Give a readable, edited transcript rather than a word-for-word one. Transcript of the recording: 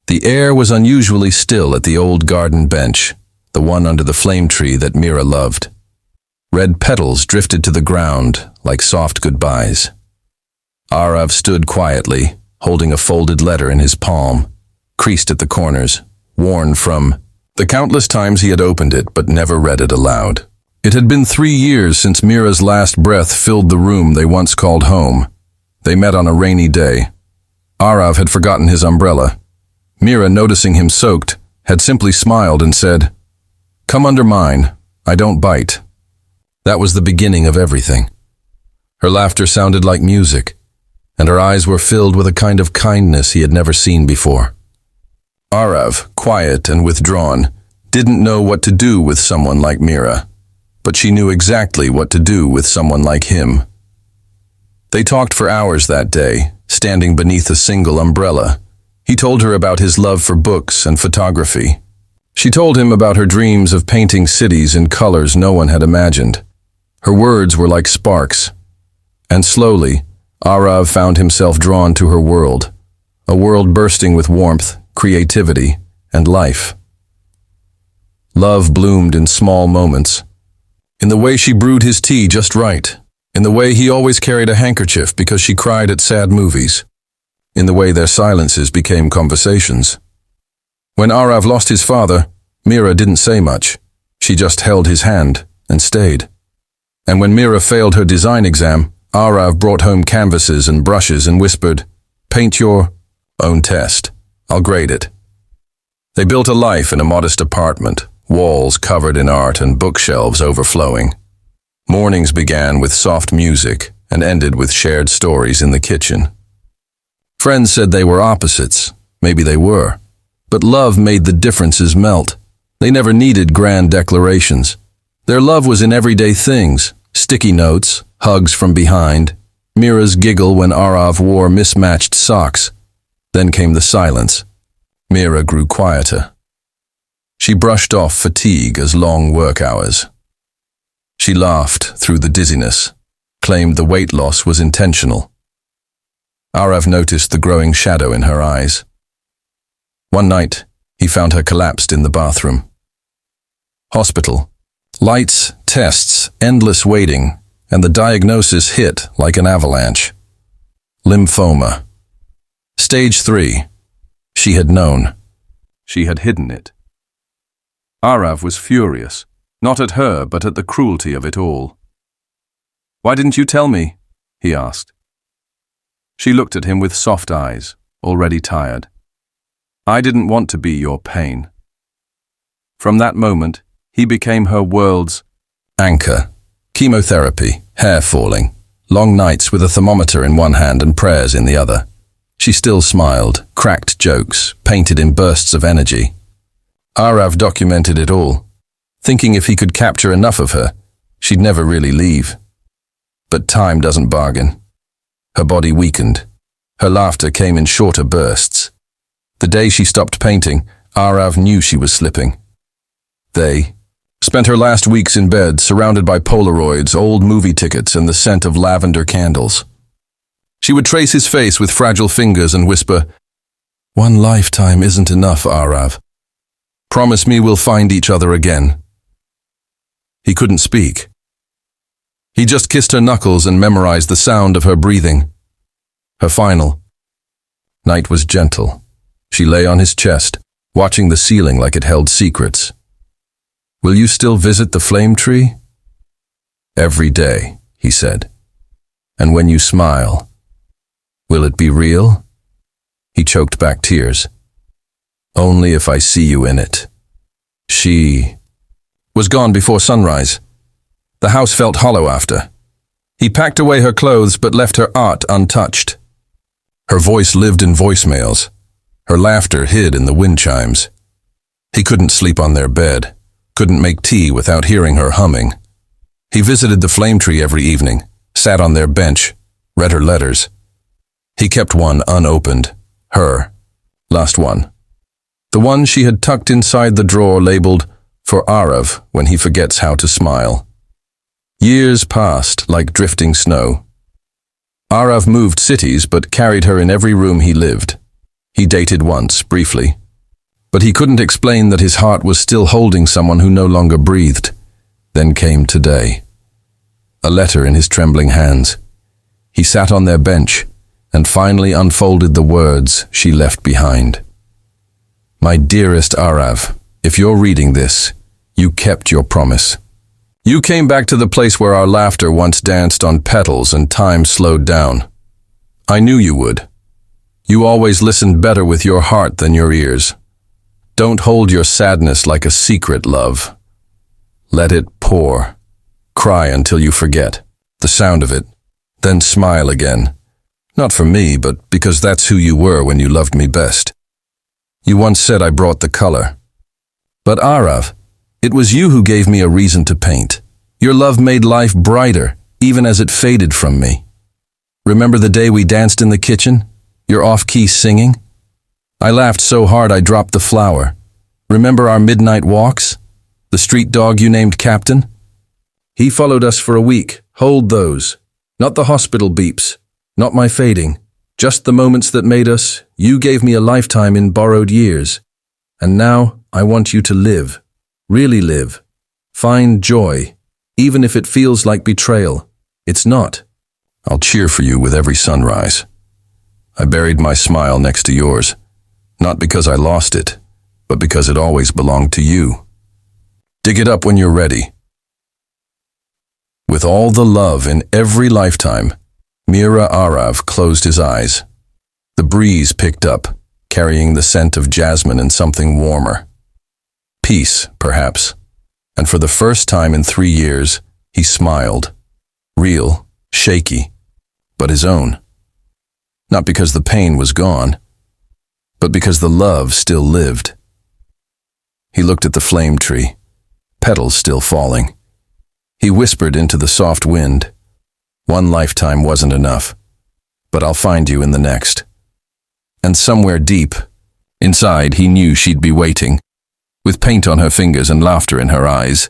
The air was unusually still at the old garden bench, the one under the flame tree that Mira loved. Red petals drifted to the ground like soft goodbyes. Arav stood quietly, holding a folded letter in his palm, creased at the corners, worn from the countless times he had opened it but never read it aloud. It had been 3 years since Mira's last breath filled the room they once called home. They met on a rainy day. Arav had forgotten his umbrella. Mira, noticing him soaked, had simply smiled and said, "Come under mine, I don't bite." That was the beginning of everything. Her laughter sounded like music, and her eyes were filled with a kind of kindness he had never seen before. Arav, quiet and withdrawn, didn't know what to do with someone like Mira, but she knew exactly what to do with someone like him. They talked for hours that day, standing beneath a single umbrella. He told her about his love for books and photography. She told him about her dreams of painting cities in colors no one had imagined. Her words were like sparks, and slowly, Arav found himself drawn to her world, a world bursting with warmth, creativity, and life. Love bloomed in small moments, in the way she brewed his tea just right, in the way he always carried a handkerchief because she cried at sad movies, in the way their silences became conversations. When Arav lost his father, Mira didn't say much. She just held his hand and stayed. And when Mira failed her design exam, Arav brought home canvases and brushes and whispered, "Paint your own test. I'll grade it." They built a life in a modest apartment, walls covered in art and bookshelves overflowing. Mornings began with soft music and ended with shared stories in the kitchen. Friends said they were opposites. Maybe they were. But love made the differences melt. They never needed grand declarations. Their love was in everyday things, sticky notes, hugs from behind, Mira's giggle when Arav wore mismatched socks. Then came the silence. Mira grew quieter. She brushed off fatigue as long work hours. She laughed through the dizziness, claimed the weight loss was intentional. Arav noticed the growing shadow in her eyes. One night, he found her collapsed in the bathroom. Hospital. Lights, tests, endless waiting, and the diagnosis hit like an avalanche. Lymphoma. Stage 3. She had known. She had hidden it. Arav was furious, not at her but at the cruelty of it all. "Why didn't you tell me?" he asked. She looked at him with soft eyes, already tired. "I didn't want to be your pain." From that moment, he became her world's anchor. Chemotherapy, hair falling, long nights with a thermometer in one hand and prayers in the other. She still smiled, cracked jokes, painted in bursts of energy. Arav documented it all, thinking if he could capture enough of her, she'd never really leave. But time doesn't bargain. Her body weakened. Her laughter came in shorter bursts. The day she stopped painting, Arav knew she was slipping. They spent her last weeks in bed, surrounded by Polaroids, old movie tickets, and the scent of lavender candles. She would trace his face with fragile fingers and whisper, "One lifetime isn't enough, Arav. Promise me we'll find each other again." He couldn't speak. He just kissed her knuckles and memorized the sound of her breathing. Her final night was gentle. She lay on his chest, watching the ceiling like it held secrets. "Will you still visit the flame tree?" "Every day," he said. "And when you smile, will it be real?" He choked back tears. "Only if I see you in it." She was gone before sunrise. The house felt hollow after. He packed away her clothes but left her art untouched. Her voice lived in voicemails. Her laughter hid in the wind chimes. He couldn't sleep on their bed, couldn't make tea without hearing her humming. He visited the flame tree every evening, sat on their bench, read her letters. He kept one unopened, her last one. The one she had tucked inside the drawer labeled, "For Arav when he forgets how to smile." Years passed like drifting snow. Arav moved cities but carried her in every room he lived. He dated once, briefly. But he couldn't explain that his heart was still holding someone who no longer breathed. Then came today. A letter in his trembling hands. He sat on their bench and finally unfolded the words she left behind. My dearest Arav, if you're reading this, you kept your promise. You came back to the place where our laughter once danced on petals and time slowed down. I knew you would. You always listened better with your heart than your ears. Don't hold your sadness like a secret, love. Let it pour. Cry until you forget the sound of it, then smile again. Not for me, but because that's who you were when you loved me best. You once said I brought the color. But Arav, it was you who gave me a reason to paint. Your love made life brighter, even as it faded from me. Remember the day we danced in the kitchen? Your off-key singing? I laughed so hard I dropped the flower. Remember our midnight walks? The street dog you named Captain? He followed us for a week. Hold those. Not the hospital beeps. Not my fading. Just the moments that made us. You gave me a lifetime in borrowed years. And now I want you to live. Really live. Find joy. Even if it feels like betrayal. It's not. I'll cheer for you with every sunrise. I buried my smile next to yours. Not because I lost it, but because it always belonged to you. Dig it up when you're ready. With all the love in every lifetime, Mira Arav closed his eyes. The breeze picked up, carrying the scent of jasmine and something warmer. Peace, perhaps. And for the first time in 3 years, he smiled. Real, shaky, but his own. Not because the pain was gone, but because the love still lived. He looked at the flame tree, petals still falling. He whispered into the soft wind, one lifetime wasn't enough, but I'll find you in the next. And somewhere deep, inside, he knew she'd be waiting, with paint on her fingers and laughter in her eyes.